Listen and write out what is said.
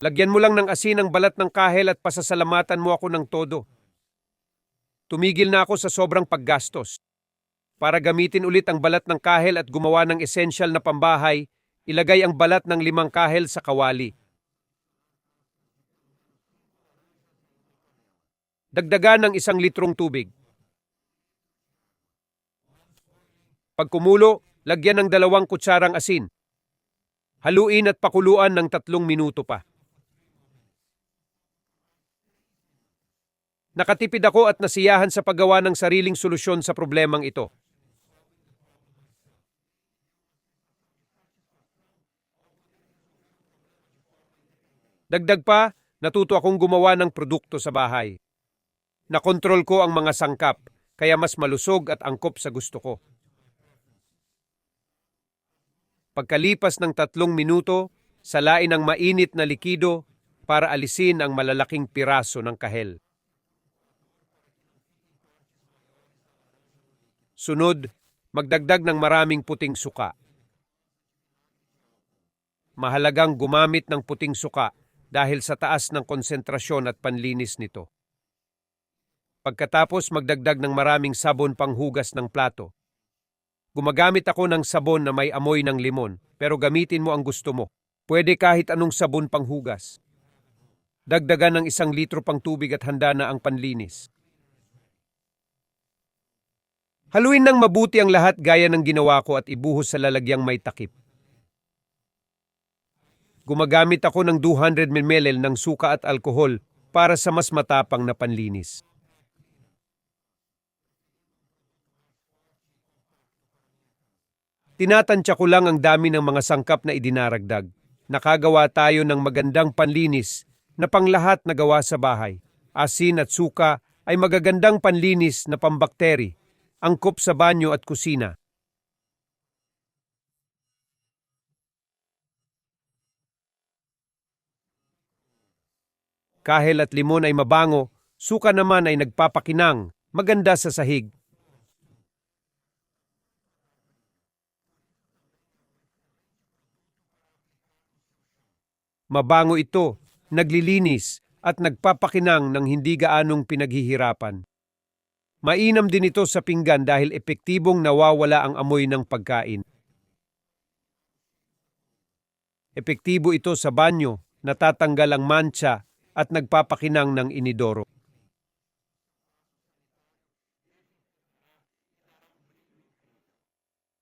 Lagyan mo lang ng asin ang balat ng kahel at pasasalamatan mo ako ng todo. Tumigil na ako sa sobrang paggastos. Para gamitin ulit ang balat ng kahel at gumawa ng esensyal na pambahay, ilagay ang balat ng 5 kahel sa kawali. Dagdagan ng 1 litrong tubig. Pag kumulo, lagyan ng 2 kutsarang asin. Haluin at pakuluan ng 3 minuto pa. Nakatipid ako at nasiyahan sa paggawa ng sariling solusyon sa problemang ito. Dagdag pa, natuto akong gumawa ng produkto sa bahay. Nakontrol ko ang mga sangkap, kaya mas malusog at angkop sa gusto ko. Pagkalipas ng 3 minuto, salain ang mainit na likido para alisin ang malalaking piraso ng kahel. Sunod, magdagdag ng maraming puting suka. Mahalagang gumamit ng puting suka dahil sa taas ng konsentrasyon at panlinis nito. Pagkatapos magdagdag ng maraming sabon panghugas ng plato. Gumagamit ako ng sabon na may amoy ng limon, pero gamitin mo ang gusto mo. Pwede kahit anong sabon panghugas. Dagdagan ng 1 litro pang tubig at handa na ang panlinis. Haluin ng mabuti ang lahat gaya ng ginawa ko at ibuhos sa lalagyang may takip. Gumagamit ako ng 200 ml ng suka at alkohol para sa mas matapang na panlinis. Tinatansya ko lang ang dami ng mga sangkap na idinaragdag. Nakagawa tayo ng magandang panlinis na panglahat na gawa sa bahay. Asin at suka ay magagandang panlinis na pambakteri, angkop sa banyo at kusina. Kahel at limon ay mabango, suka naman ay nagpapakinang, maganda sa sahig. Mabango ito, naglilinis, at nagpapakinang ng hindi gaanong pinaghihirapan. Mainam din ito sa pinggan dahil epektibong nawawala ang amoy ng pagkain. Epektibo ito sa banyo, natatanggal ang mantsa at nagpapakinang ng inidoro.